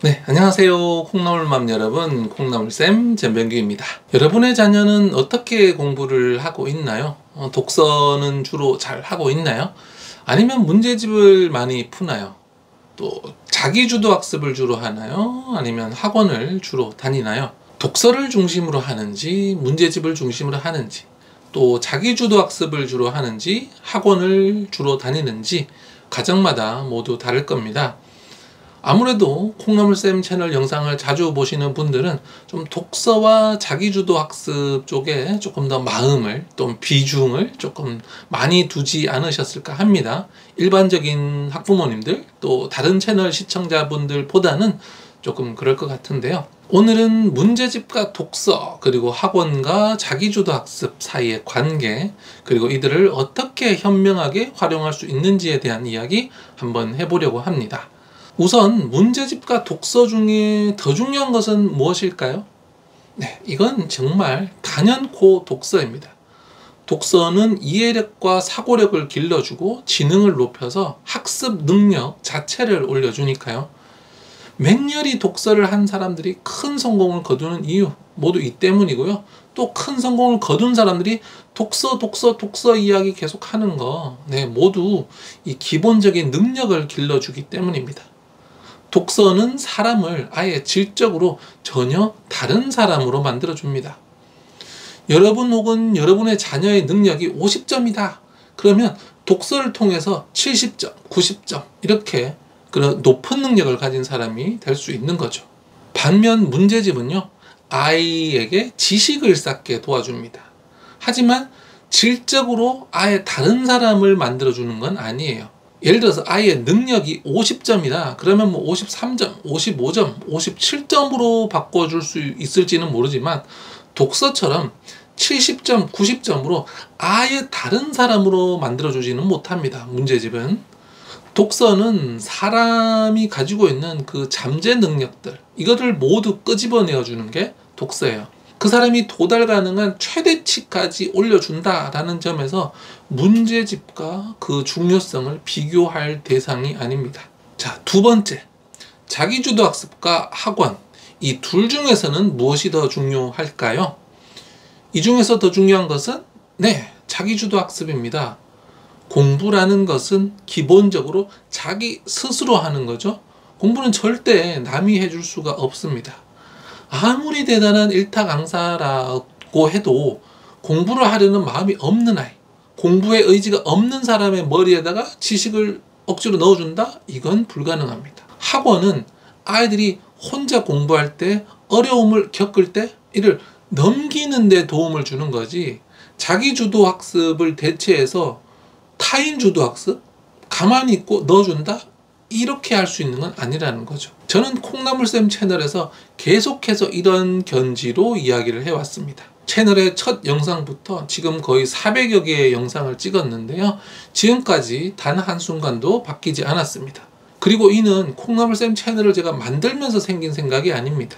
네, 안녕하세요. 콩나물맘 여러분, 콩나물쌤 전병규입니다. 여러분의 자녀는 어떻게 공부를 하고 있나요? 독서는 주로 잘 하고 있나요? 아니면 문제집을 많이 푸나요? 또 자기주도 학습을 주로 하나요? 아니면 학원을 주로 다니나요? 독서를 중심으로 하는지 문제집을 중심으로 하는지, 또 자기주도 학습을 주로 하는지 학원을 주로 다니는지 가정마다 모두 다를 겁니다. 아무래도 콩나물쌤 채널 영상을 자주 보시는 분들은 좀 독서와 자기주도 학습 쪽에 조금 더 마음을, 또 비중을 조금 많이 두지 않으셨을까 합니다. 일반적인 학부모님들, 또 다른 채널 시청자분들보다는 조금 그럴 것 같은데요. 오늘은 문제집과 독서, 그리고 학원과 자기주도 학습 사이의 관계, 그리고 이들을 어떻게 현명하게 활용할 수 있는지에 대한 이야기 한번 해보려고 합니다. 우선 문제집과 독서 중에 더 중요한 것은 무엇일까요? 네, 이건 정말 단연코 독서입니다. 독서는 이해력과 사고력을 길러주고 지능을 높여서 학습 능력 자체를 올려주니까요. 맹렬히 독서를 한 사람들이 큰 성공을 거두는 이유 모두 이 때문이고요. 또 큰 성공을 거둔 사람들이 독서 이야기 계속 하는 거, 네, 모두 이 기본적인 능력을 길러주기 때문입니다. 독서는 사람을 아예 질적으로 전혀 다른 사람으로 만들어줍니다. 여러분 혹은 여러분의 자녀의 능력이 50점이다. 그러면 독서를 통해서 70점, 90점 이렇게 그런 높은 능력을 가진 사람이 될 수 있는 거죠. 반면 문제집은요, 아이에게 지식을 쌓게 도와줍니다. 하지만 질적으로 아예 다른 사람을 만들어주는 건 아니에요. 예를 들어서 아이의 능력이 50점이다. 그러면 뭐 53점, 55점, 57점으로 바꿔줄 수 있을지는 모르지만 독서처럼 70점, 90점으로 아예 다른 사람으로 만들어주지는 못합니다. 문제집은. 독서는 사람이 가지고 있는 그 잠재 능력들, 이거를 모두 끄집어내어주는 게 독서예요. 그 사람이 도달 가능한 최대치까지 올려준다라는 점에서 문제집과 그 중요성을 비교할 대상이 아닙니다. 자, 두 번째, 자기주도 학습과 학원, 이 둘 중에서는 무엇이 더 중요할까요? 이 중에서 더 중요한 것은 자기주도 학습입니다. 공부라는 것은 기본적으로 자기 스스로 하는 거죠. 공부는 절대 남이 해줄 수가 없습니다. 아무리 대단한 일타 강사라고 해도 공부를 하려는 마음이 없는 아이, 공부의 의지가 없는 사람의 머리에다가 지식을 억지로 넣어준다? 이건 불가능합니다. 학원은 아이들이 혼자 공부할 때, 어려움을 겪을 때 이를 넘기는 데 도움을 주는 거지, 자기주도 학습을 대체해서 타인주도 학습? 가만히 있고 넣어준다? 이렇게 할 수 있는 건 아니라는 거죠. 저는 콩나물쌤 채널에서 계속해서 이런 견지로 이야기를 해왔습니다. 채널의 첫 영상부터 지금 거의 400여 개의 영상을 찍었는데요. 지금까지 단 한순간도 바뀌지 않았습니다. 그리고 이는 콩나물쌤 채널을 제가 만들면서 생긴 생각이 아닙니다.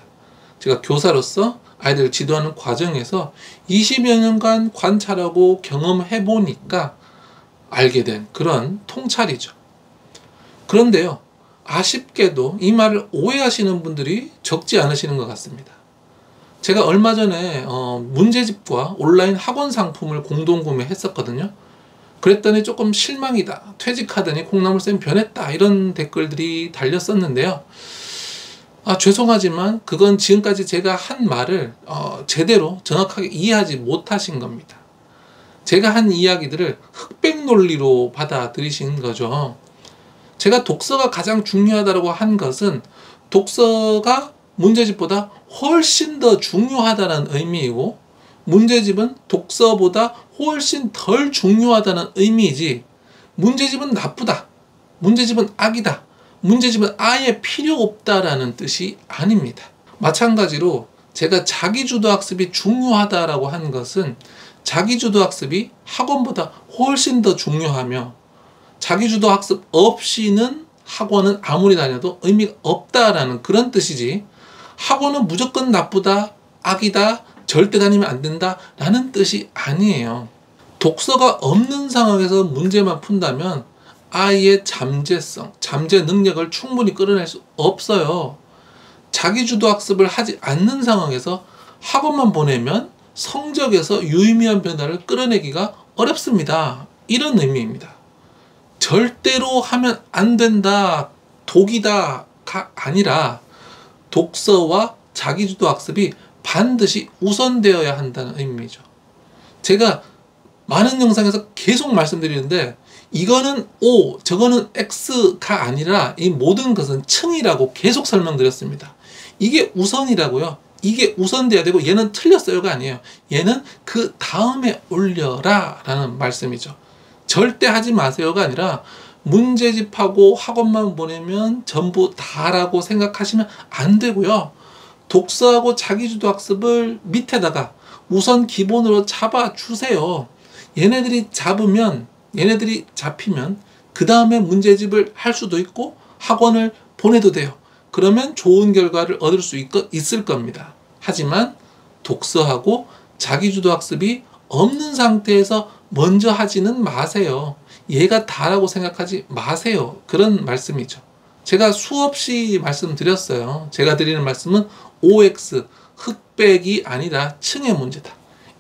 제가 교사로서 아이들을 지도하는 과정에서 20여 년간 관찰하고 경험해보니까 알게 된 그런 통찰이죠. 그런데요, 아쉽게도 이 말을 오해하시는 분들이 적지 않으시는 것 같습니다. 제가 얼마 전에 문제집과 온라인 학원 상품을 공동 구매했었거든요. 그랬더니 조금 실망이다, 퇴직하더니 콩나물쌤 변했다, 이런 댓글들이 달렸었는데요. 죄송하지만 그건 지금까지 제가 한 말을 제대로 정확하게 이해하지 못하신 겁니다. 제가 한 이야기들을 흑백 논리로 받아들이신 거죠. 제가 독서가 가장 중요하다고 한 것은 독서가 문제집보다 훨씬 더 중요하다는 의미이고, 문제집은 독서보다 훨씬 덜 중요하다는 의미이지, 문제집은 나쁘다, 문제집은 악이다, 문제집은 아예 필요 없다라는 뜻이 아닙니다. 마찬가지로 제가 자기주도 학습이 중요하다라고 한 것은 자기주도 학습이 학원보다 훨씬 더 중요하며, 자기주도 학습 없이는 학원은 아무리 다녀도 의미가 없다라는 그런 뜻이지, 학원은 무조건 나쁘다, 악이다, 절대 다니면 안 된다 라는 뜻이 아니에요. 독서가 없는 상황에서 문제만 푼다면 아이의 잠재성, 잠재 능력을 충분히 끌어낼 수 없어요. 자기주도 학습을 하지 않는 상황에서 학원만 보내면 성적에서 유의미한 변화를 끌어내기가 어렵습니다. 이런 의미입니다. 절대로 하면 안 된다, 독이다가 아니라 독서와 자기주도 학습이 반드시 우선되어야 한다는 의미죠. 제가 많은 영상에서 계속 말씀드리는데 이거는 O, 저거는 X가 아니라 이 모든 것은 층이라고 계속 설명드렸습니다. 이게 우선이라고요. 이게 우선돼야 되고 얘는 틀렸어요가 아니에요. 얘는 그 다음에 올려라 라는 말씀이죠. 절대 하지 마세요가 아니라 문제집하고 학원만 보내면 전부 다라고 생각하시면 안 되고요. 독서하고 자기주도 학습을 밑에다가 우선 기본으로 잡아주세요. 얘네들이 잡히면 그 다음에 문제집을 할 수도 있고 학원을 보내도 돼요. 그러면 좋은 결과를 얻을 수 있을 겁니다. 하지만 독서하고 자기주도 학습이 없는 상태에서 먼저 하지는 마세요. 얘가 다라고 생각하지 마세요. 그런 말씀이죠. 제가 수없이 말씀드렸어요. 제가 드리는 말씀은 OX, 흑백이 아니라 층의 문제다.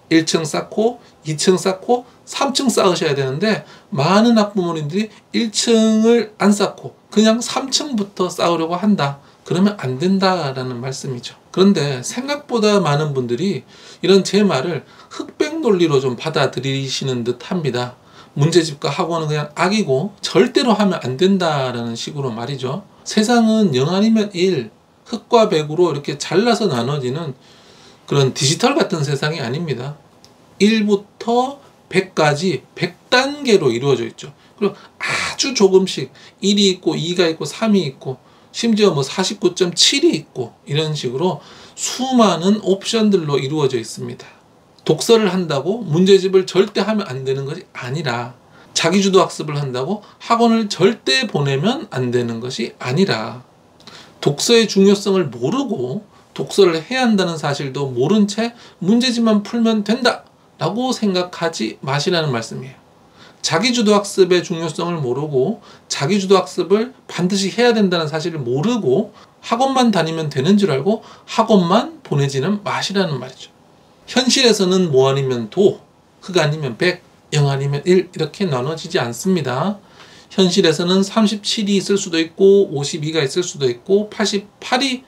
1층 쌓고 2층 쌓고 3층 쌓으셔야 되는데 많은 학부모님들이 1층을 안 쌓고 그냥 3층부터 쌓으려고 한다. 그러면 안 된다라는 말씀이죠. 그런데 생각보다 많은 분들이 이런 제 말을 흑백 논리로 좀 받아들이시는 듯 합니다. 문제집과 학원은 그냥 악이고 절대로 하면 안 된다라는 식으로 말이죠. 세상은 0 아니면 1, 흑과 백으로 이렇게 잘라서 나눠지는 그런 디지털 같은 세상이 아닙니다. 1부터 100까지 100단계로 이루어져 있죠. 그리고 아주 조금씩 1이 있고 2가 있고 3이 있고 심지어 49.7이 있고 이런 식으로 수많은 옵션들로 이루어져 있습니다. 독서를 한다고 문제집을 절대 하면 안 되는 것이 아니라 자기주도 학습을 한다고 학원을 절대 보내면 안 되는 것이 아니라 독서의 중요성을 모르고 독서를 해야 한다는 사실도 모른 채 문제집만 풀면 된다 라고 생각하지 마시라는 말씀이에요. 자기주도 학습의 중요성을 모르고 자기주도 학습을 반드시 해야 된다는 사실을 모르고 학원만 다니면 되는 줄 알고 학원만 보내지는 마시라는 말이죠. 현실에서는 뭐 아니면 도, 흑 아니면 백, 0 아니면 1 이렇게 나눠지지 않습니다. 현실에서는 37이 있을 수도 있고 52가 있을 수도 있고 88이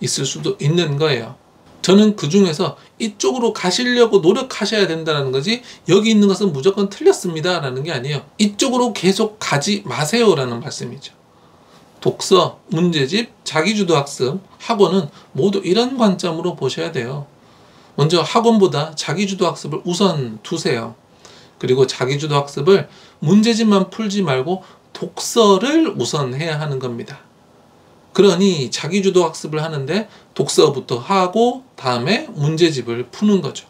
있을 수도 있는 거예요. 저는 그 중에서 이쪽으로 가시려고 노력하셔야 된다는 거지 여기 있는 것은 무조건 틀렸습니다 라는 게 아니에요. 이쪽으로 계속 가지 마세요 라는 말씀이죠. 독서, 문제집, 자기주도 학습, 학원은 모두 이런 관점으로 보셔야 돼요. 먼저 학원보다 자기주도 학습을 우선 두세요. 그리고 자기주도 학습을 문제집만 풀지 말고 독서를 우선 해야 하는 겁니다. 그러니 자기주도 학습을 하는데 독서부터 하고 다음에 문제집을 푸는 거죠.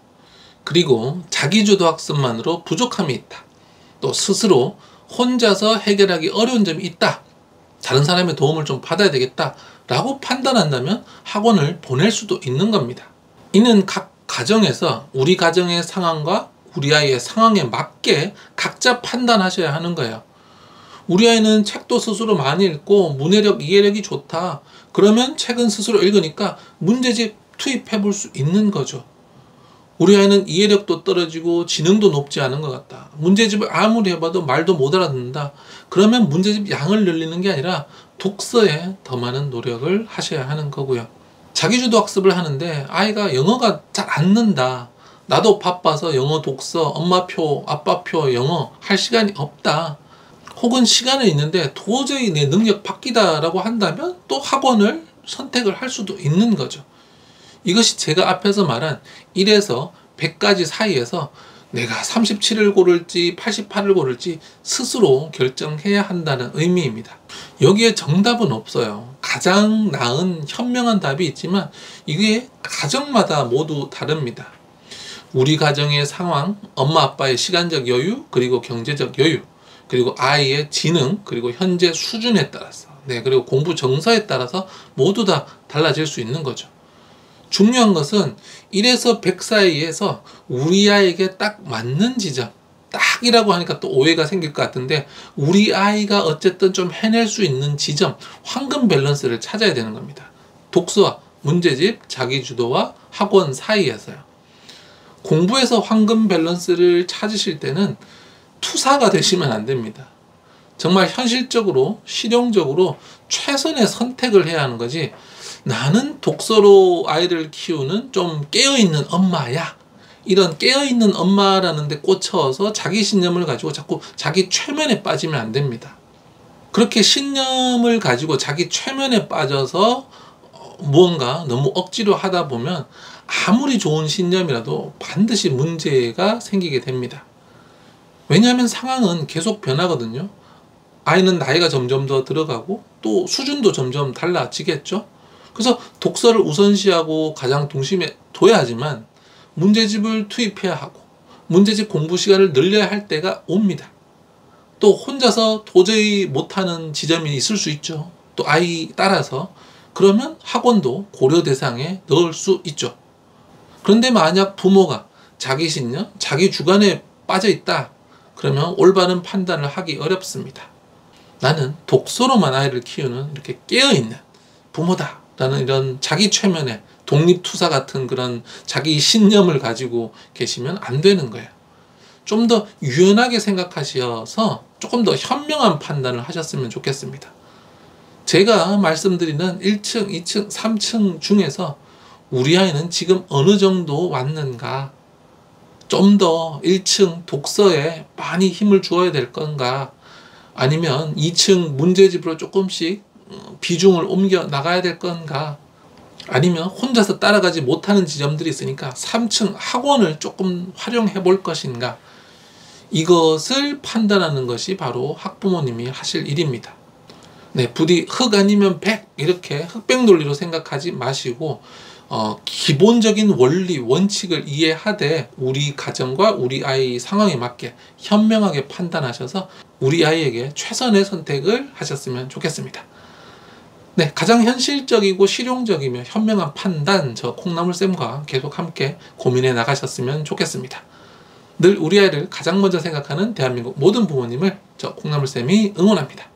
그리고 자기주도 학습만으로 부족함이 있다. 또 스스로 혼자서 해결하기 어려운 점이 있다. 다른 사람의 도움을 좀 받아야 되겠다 라고 판단한다면 학원을 보낼 수도 있는 겁니다. 이는 각 가정에서 우리 가정의 상황과 우리 아이의 상황에 맞게 각자 판단하셔야 하는 거예요. 우리 아이는 책도 스스로 많이 읽고 문해력, 이해력이 좋다. 그러면 책은 스스로 읽으니까 문제집 투입해 볼 수 있는 거죠. 우리 아이는 이해력도 떨어지고 지능도 높지 않은 것 같다. 문제집을 아무리 해봐도 말도 못 알아듣는다. 그러면 문제집 양을 늘리는 게 아니라 독서에 더 많은 노력을 하셔야 하는 거고요. 자기주도 학습을 하는데 아이가 영어가 잘 안 는다. 나도 바빠서 영어 독서, 엄마표, 아빠표 영어 할 시간이 없다. 혹은 시간은 있는데 도저히 내 능력 밖이다라고 한다면 또 학원을 선택을 할 수도 있는 거죠. 이것이 제가 앞에서 말한 1에서 100까지 사이에서 내가 37을 고를지 88을 고를지 스스로 결정해야 한다는 의미입니다. 여기에 정답은 없어요. 가장 나은 현명한 답이 있지만 이게 가정마다 모두 다릅니다. 우리 가정의 상황, 엄마 아빠의 시간적 여유, 그리고 경제적 여유, 그리고 아이의 지능, 그리고 현재 수준에 따라서, 그리고 공부 정서에 따라서 모두 다 달라질 수 있는 거죠. 중요한 것은 1에서 100 사이에서 우리 아이에게 딱 맞는 지점, 딱이라고 하니까 또 오해가 생길 것 같은데 우리 아이가 어쨌든 좀 해낼 수 있는 지점, 황금 밸런스를 찾아야 되는 겁니다. 독서와 문제집, 자기주도와 학원 사이에서요. 공부에서 황금 밸런스를 찾으실 때는 투사가 되시면 안 됩니다. 정말 현실적으로, 실용적으로 최선의 선택을 해야 하는 거지, 나는 독서로 아이를 키우는 좀 깨어있는 엄마야, 이런 깨어있는 엄마라는 데 꽂혀서 자기 신념을 가지고 자꾸 자기 최면에 빠지면 안 됩니다. 그렇게 신념을 가지고 자기 최면에 빠져서 무언가 너무 억지로 하다 보면 아무리 좋은 신념이라도 반드시 문제가 생기게 됩니다. 왜냐하면 상황은 계속 변하거든요. 아이는 나이가 점점 더 들어가고 또 수준도 점점 달라지겠죠. 그래서 독서를 우선시하고 가장 중심에 둬야 하지만 문제집을 투입해야 하고 문제집 공부 시간을 늘려야 할 때가 옵니다. 또 혼자서 도저히 못하는 지점이 있을 수 있죠. 또 아이 따라서. 그러면 학원도 고려 대상에 넣을 수 있죠. 그런데 만약 부모가 자기 신념, 자기 주관에 빠져 있다, 그러면 올바른 판단을 하기 어렵습니다. 나는 독서로만 아이를 키우는 이렇게 깨어있는 부모다 라는 이런 자기 최면의 독립투사 같은 그런 자기 신념을 가지고 계시면 안 되는 거예요. 좀 더 유연하게 생각하셔서 조금 더 현명한 판단을 하셨으면 좋겠습니다. 제가 말씀드리는 1층, 2층, 3층 중에서 우리 아이는 지금 어느 정도 왔는가, 좀 더 1층 독서에 많이 힘을 주어야 될 건가, 아니면 2층 문제집으로 조금씩 비중을 옮겨 나가야 될 건가, 아니면 혼자서 따라가지 못하는 지점들이 있으니까 3층 학원을 조금 활용해 볼 것인가, 이것을 판단하는 것이 바로 학부모님이 하실 일입니다. 네, 부디 흑 아니면 백, 이렇게 흑백 논리로 생각하지 마시고 기본적인 원리, 원칙을 이해하되 우리 가정과 우리 아이 상황에 맞게 현명하게 판단하셔서 우리 아이에게 최선의 선택을 하셨으면 좋겠습니다. 네, 가장 현실적이고 실용적이며 현명한 판단, 저 콩나물쌤과 계속 함께 고민해 나가셨으면 좋겠습니다. 늘 우리 아이를 가장 먼저 생각하는 대한민국 모든 부모님을 저 콩나물쌤이 응원합니다.